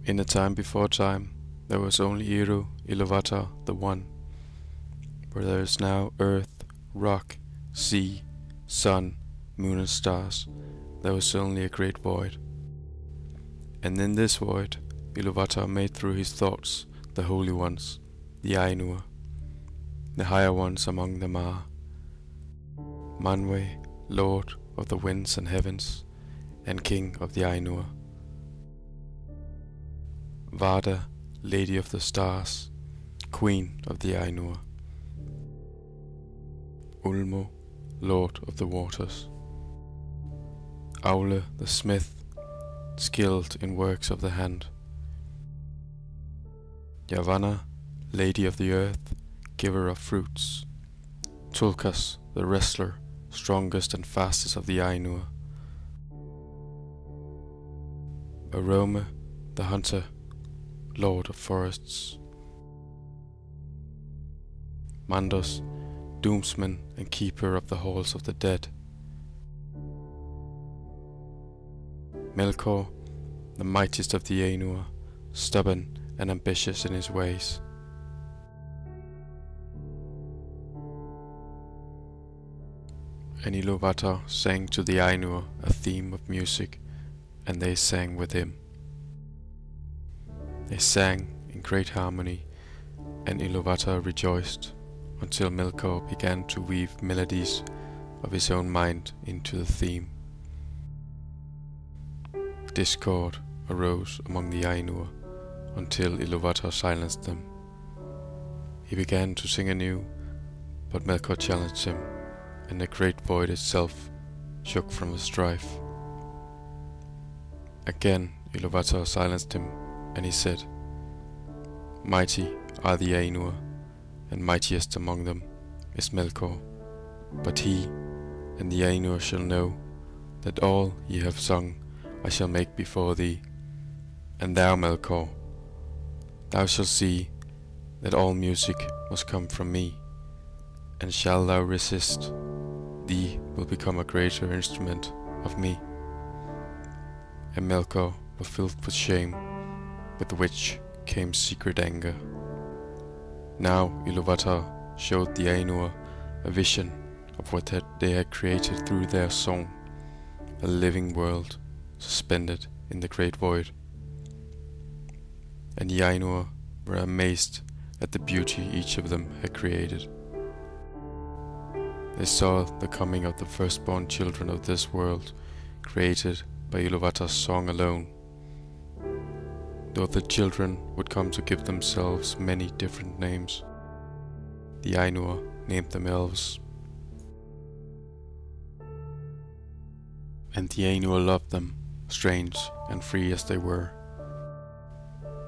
In a time before time, there was only Iru Iluvatar the One. Where there is now earth, rock, sea, sun, moon and stars, there was only a great void. And in this void, Iluvatar made through his thoughts the holy ones, the Ainur. The higher ones among them are Manwe, Lord of the winds and heavens, and King of the Ainur. Vada, Lady of the stars, Queen of the Ainur. Ulmo, Lord of the waters. Aule the smith, skilled in works of the hand. Yavanna, Lady of the earth, giver of fruits. Tulkas, the wrestler, strongest and fastest of the Ainur. Arome, the hunter, Lord of forests. Mandos, doomsman and keeper of the halls of the dead. Melkor, the mightiest of the Ainur, stubborn and ambitious in his ways. And Iluvatar sang to the Ainur a theme of music, and they sang with him. They sang in great harmony, and Iluvatar rejoiced, until Melkor began to weave melodies of his own mind into the theme. Discord arose among the Ainur, until Iluvatar silenced them. He began to sing anew, but Melkor challenged him, and the great void itself shook from the strife. Again Iluvatar silenced him, and he said, Mighty are the Ainur, and mightiest among them is Melkor. But he and the Ainur shall know that all ye have sung I shall make before thee. And thou, Melkor, thou shalt see that all music must come from me, and shall thou resist, thee will become a greater instrument of me. And Melkor was filled with shame, with which came secret anger. Now Iluvatar showed the Ainur a vision of what they had created through their song, a living world suspended in the great void. And the Ainur were amazed at the beauty each of them had created. They saw the coming of the firstborn children of this world, created by Iluvatar's song alone. Though the children would come to give themselves many different names, the Ainur named them elves. And the Ainur loved them, strange and free as they were.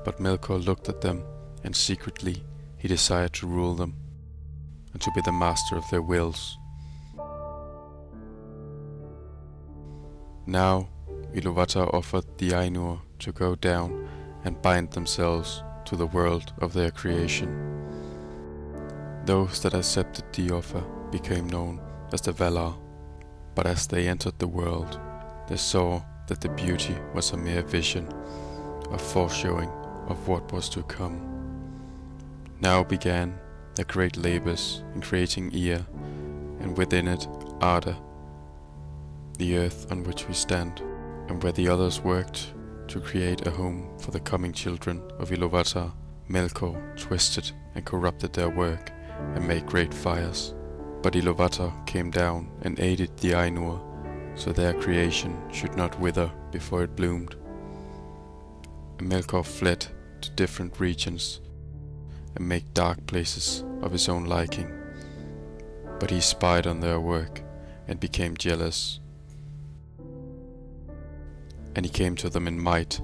But Melkor looked at them, and secretly he desired to rule them, and to be the master of their wills. Now Iluvatar offered the Ainur to go down and bind themselves to the world of their creation. Those that accepted the offer became known as the Valar, but as they entered the world, they saw that the beauty was a mere vision, a foreshowing of what was to come. Now began the great labors in creating Ea, and within it Arda, the earth on which we stand, and where the others worked to create a home for the coming children of Iluvatar. Melkor twisted and corrupted their work and made great fires. But Iluvatar came down and aided the Ainur, so their creation should not wither before it bloomed. And Melkor fled to different regions and made dark places of his own liking. But he spied on their work and became jealous. And he came to them in might,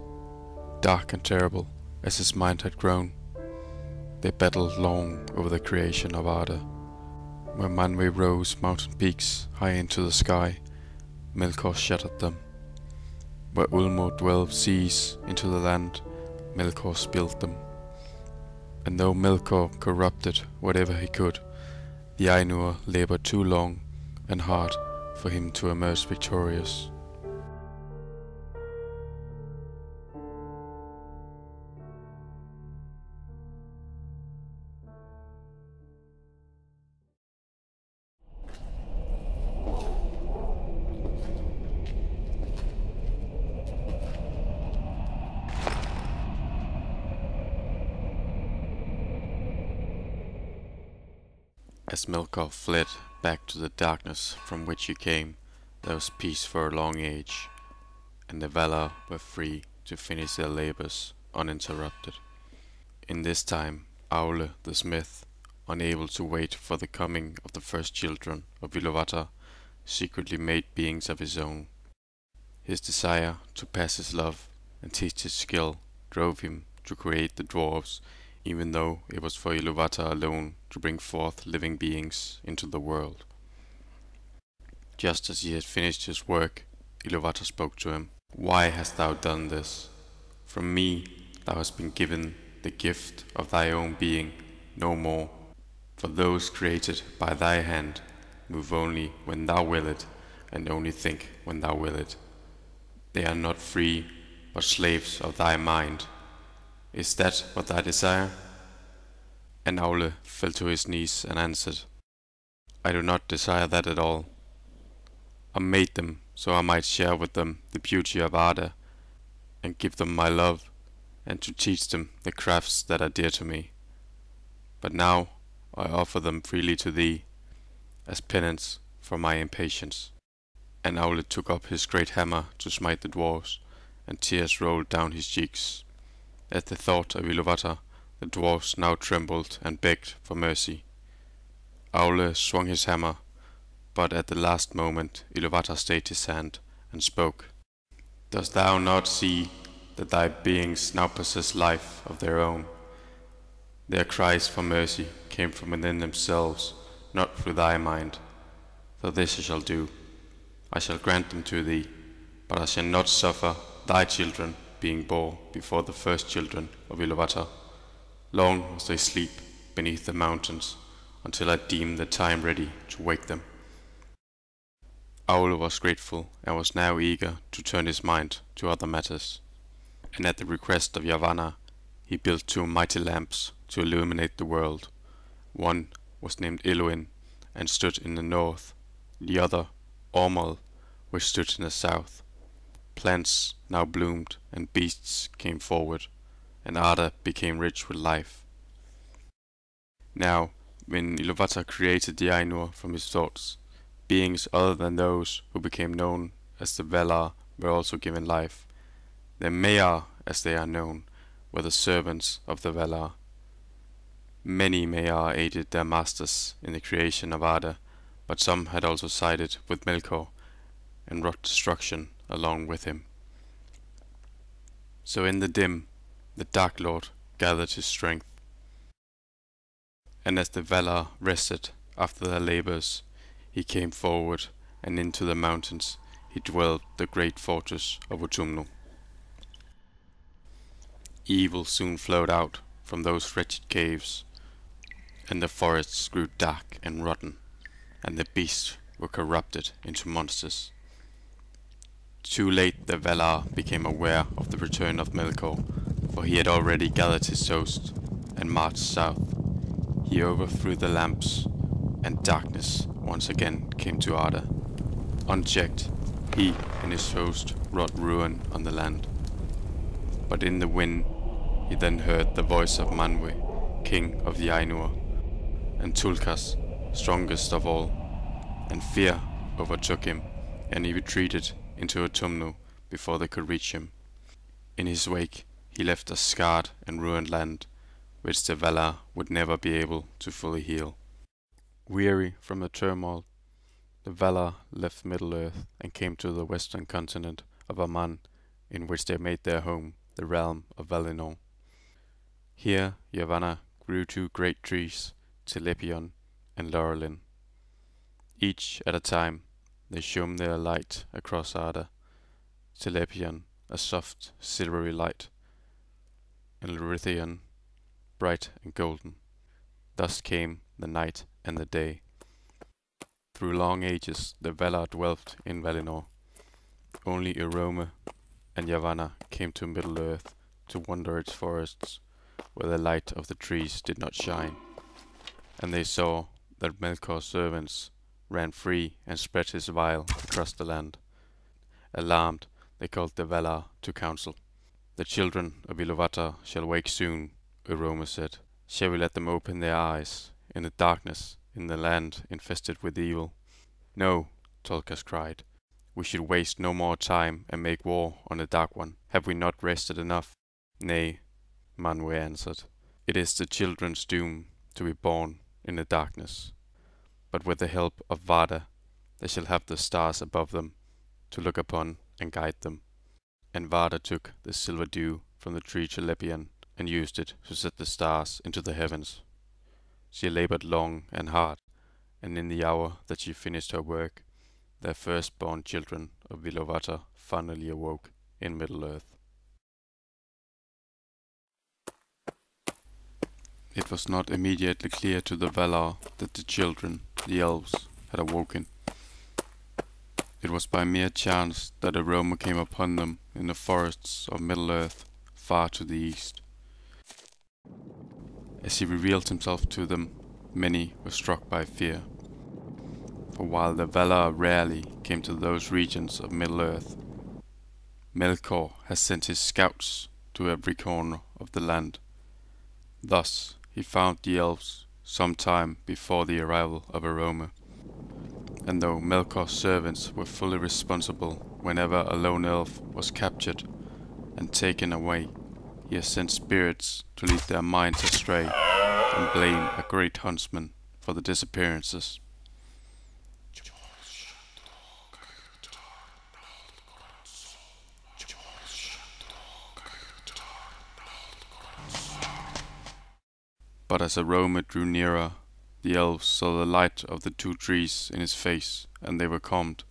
dark and terrible as his mind had grown. They battled long over the creation of Arda. Where Manwe rose mountain peaks high into the sky, Melkor shattered them. Where Ulmo dwelled seas into the land, Melkor spilled them. And though Melkor corrupted whatever he could, the Ainur labored too long and hard for him to emerge victorious. As Morgoth fled back to the darkness from which he came, there was peace for a long age, and the Valar were free to finish their labors uninterrupted. In this time, Aule the smith, unable to wait for the coming of the first children of Iluvatar, secretly made beings of his own. His desire to pass his love and teach his skill drove him to create the dwarves, even though it was for Iluvatar alone to bring forth living beings into the world. Just as he had finished his work, Iluvatar spoke to him. "Why hast thou done this? From me thou hast been given the gift of thy own being, no more. For those created by thy hand move only when thou will it, and only think when thou will it. They are not free, but slaves of thy mind. Is that what thy desire?" And Aule fell to his knees and answered, "I do not desire that at all. I made them so I might share with them the beauty of Arda, and give them my love, and to teach them the crafts that are dear to me. But now I offer them freely to thee, as penance for my impatience." And Aule took up his great hammer to smite the dwarves, and tears rolled down his cheeks. At the thought of Iluvatar, the dwarves now trembled and begged for mercy. Aule swung his hammer, but at the last moment Iluvatar stayed his hand and spoke. "Dost thou not see that thy beings now possess life of their own? Their cries for mercy came from within themselves, not through thy mind. So this I shall do. I shall grant them to thee, but I shall not suffer thy children being born before the first children of Iluvatar. Long must they sleep beneath the mountains, until I deem the time ready to wake them." Aule was grateful, and was now eager to turn his mind to other matters. And at the request of Yavanna, he built 2 mighty lamps to illuminate the world. One was named Eluin, and stood in the north, the other Ormal, which stood in the south. Plants now bloomed, and beasts came forward, and Arda became rich with life. Now, when Iluvatar created the Ainur from his thoughts, beings other than those who became known as the Valar were also given life. The Maiar, as they are known, were the servants of the Valar. Many Maiar aided their masters in the creation of Arda, but some had also sided with Melkor and wrought destruction along with him. So in the dim, the Dark Lord gathered his strength, and as the Valar rested after their labors, he came forward, and into the mountains he dwelled the great fortress of Utumno. Evil soon flowed out from those wretched caves, and the forests grew dark and rotten, and the beasts were corrupted into monsters. Too late the Valar became aware of the return of Melkor, for he had already gathered his host and marched south. He overthrew the lamps, and darkness once again came to Arda. Unchecked, he and his host wrought ruin on the land. But in the wind he then heard the voice of Manwe, king of the Ainur, and Tulkas, strongest of all, and fear overtook him, and he retreated into Utumno before they could reach him. In his wake he left a scarred and ruined land, which the Valar would never be able to fully heal. Weary from the turmoil, the Valar left Middle-earth and came to the western continent of Aman, in which they made their home, the realm of Valinor. Here Yavanna grew 2 great trees, Telepion and Laurelin. Each at a time they shone their light across Arda, Telepion a soft silvery light, and Laurelin bright and golden. Thus came the night and the day. Through long ages the Valar dwelt in Valinor. Only Erome and Yavanna came to Middle-earth to wander its forests, where the light of the trees did not shine, and they saw that Melkor's servants ran free and spread his vile across the land. Alarmed, they called the Valar to council. "The children of Iluvatar shall wake soon," Erome said. "Shall we let them open their eyes in the darkness in the land infested with evil. No, Tolkas cried. We should waste no more time and make war on the Dark One. Have we not rested enough? Nay, Manwë answered. It is the children's doom to be born in the darkness. But with the help of Vada, they shall have the stars above them to look upon and guide them. And Vada took the silver dew from the tree Chelepian and used it to set the stars into the heavens. She labored long and hard, and in the hour that she finished her work, their firstborn children of Iluvatar finally awoke in Middle-earth. It was not immediately clear to the Valar that the children, the elves, had awoken. It was by mere chance that Aroma came upon them in the forests of Middle-earth, far to the east. As he revealed himself to them, many were struck by fear. For while the Valar rarely came to those regions of Middle-earth, Melkor has sent his scouts to every corner of the land. Thus he found the elves some time before the arrival of Aroma. And though Melkor's servants were fully responsible whenever a lone elf was captured and taken away, he has sent spirits to lead their minds astray and blame a great huntsman for the disappearances. But as Aroma drew nearer, the elves saw the light of the two trees in his face, and they were calmed.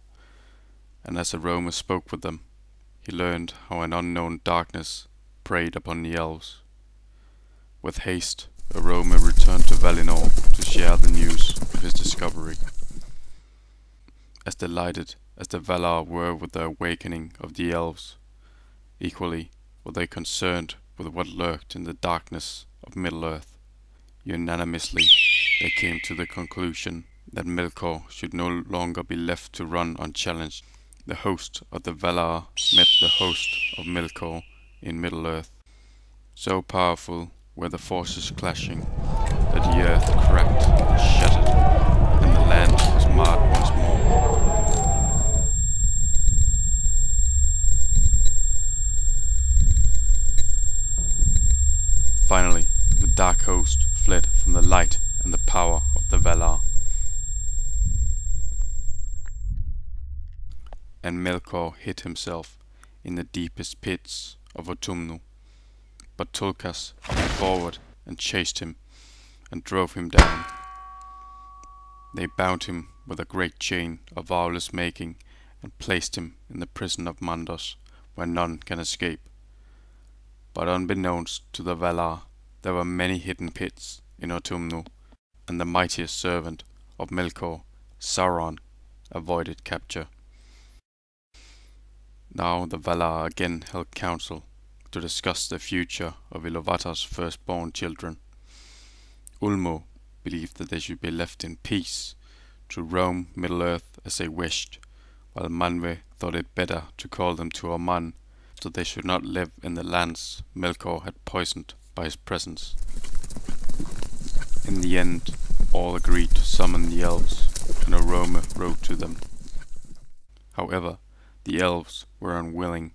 And as Aroma spoke with them, he learned how an unknown darkness preyed upon the elves. With haste, Aroma returned to Valinor to share the news of his discovery. As delighted as the Valar were with the awakening of the elves, equally were they concerned with what lurked in the darkness of Middle-earth. Unanimously, they came to the conclusion that Melkor should no longer be left to run unchallenged. The host of the Valar met the host of Melkor in Middle-earth. So powerful were the forces clashing that the earth cracked and shattered, and the land was marred once more. Finally, the dark host fled from the light and the power of the Valar. And Melkor hid himself in the deepest pits of Utumno. But Tulkas came forward and chased him and drove him down. They bound him with a great chain of Aulus making and placed him in the prison of Mandos, where none can escape. But unbeknownst to the Valar, there were many hidden pits in Utumno, and the mightiest servant of Melkor, Sauron, avoided capture. Now the Valar again held council to discuss the future of Iluvatar's firstborn children. Ulmo believed that they should be left in peace to roam Middle-earth as they wished, while Manwë thought it better to call them to Oman, so they should not live in the lands Melkor had poisoned by his presence. In the end, all agreed to summon the elves, and Aroma rode to them. However, the elves were unwilling,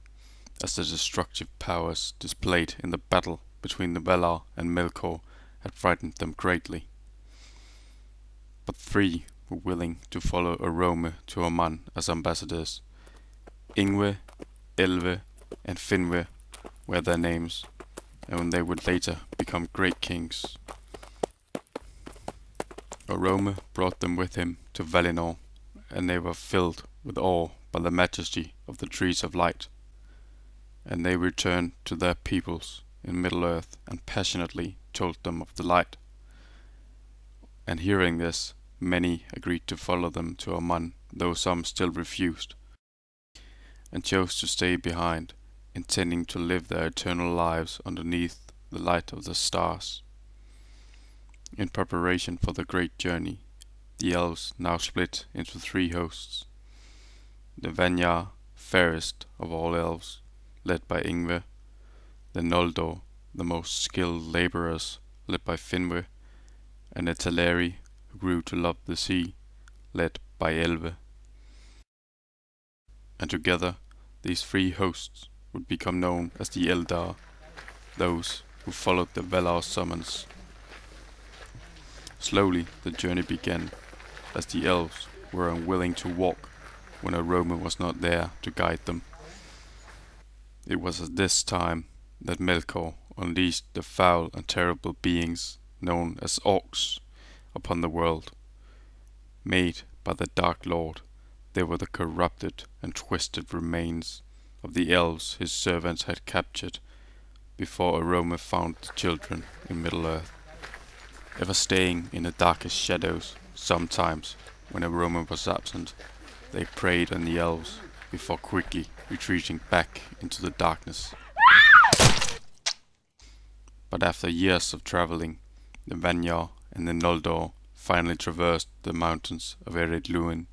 as the destructive powers displayed in the battle between the Valar and Melkor had frightened them greatly. But 3 were willing to follow Aroma to Oman as ambassadors. Ingve, Elve, and Finwë were their names, and they would later become great kings. Aroma brought them with him to Valinor, and they were filled with awe by the majesty of the trees of light. And they returned to their peoples in Middle-earth and passionately told them of the light. And hearing this, many agreed to follow them to Oman, though some still refused, and chose to stay behind, intending to live their eternal lives underneath the light of the stars. In preparation for the great journey, the elves now split into 3 hosts. The Vanyar, fairest of all elves, led by Ingve, the Noldor, the most skilled laborers, led by Finwë, and the Teleri, who grew to love the sea, led by Elve. And together these three hosts would become known as the Eldar, those who followed the Valar's summons. Slowly the journey began, as the elves were unwilling to walk when a Roman was not there to guide them. It was at this time that Melkor unleashed the foul and terrible beings known as orcs upon the world. Made by the Dark Lord, they were the corrupted and twisted remains of the elves his servants had captured before Aroma found the children in Middle-earth. Ever staying in the darkest shadows, sometimes when Aroma was absent, they preyed on the elves before quickly retreating back into the darkness. But after years of traveling, the Vanyar and the Noldor finally traversed the mountains of Ered Luin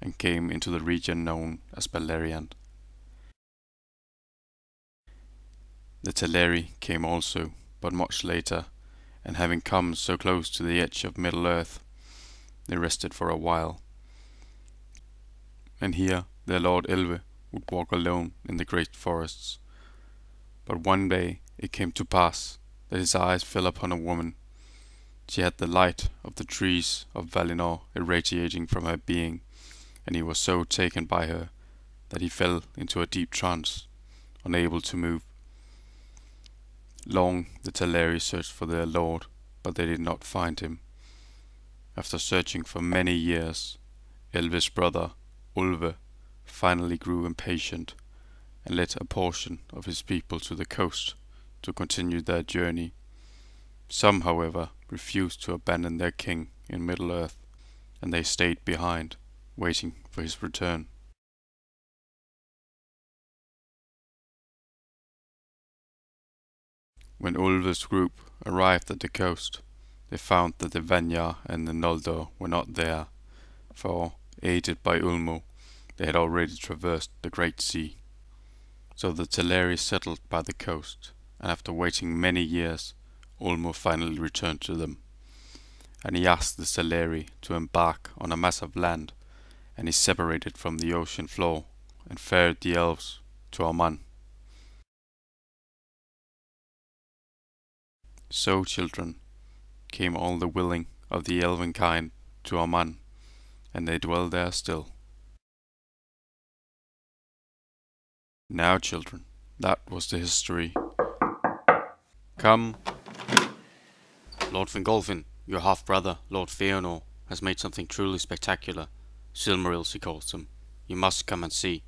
and came into the region known as Beleriand. The Teleri came also, but much later, and having come so close to the edge of Middle-earth, they rested for a while. And here their Lord Elve would walk alone in the great forests. But one day it came to pass that his eyes fell upon a woman. She had the light of the trees of Valinor irradiating from her being, and he was so taken by her that he fell into a deep trance, unable to move. Long the Teleri searched for their lord, but they did not find him. After searching for many years, Elve's brother, Ulve, finally grew impatient and led a portion of his people to the coast to continue their journey. Some, however, refused to abandon their king in Middle-earth, and they stayed behind, waiting for his return. When Ulve's group arrived at the coast, they found that the Vanyar and the Noldor were not there, for, aided by Ulmo, they had already traversed the Great Sea. So the Teleri settled by the coast, and after waiting many years, Ulmo finally returned to them. And he asked the Teleri to embark on a mass of land, and he separated from the ocean floor and ferried the elves to Aman. So, children, came all the willing of the elven kind to Aman, and they dwell there still. Now, children, that was the history. Come. Lord Fingolfin, your half-brother, Lord Feanor, has made something truly spectacular. Silmarils, he calls them. You must come and see.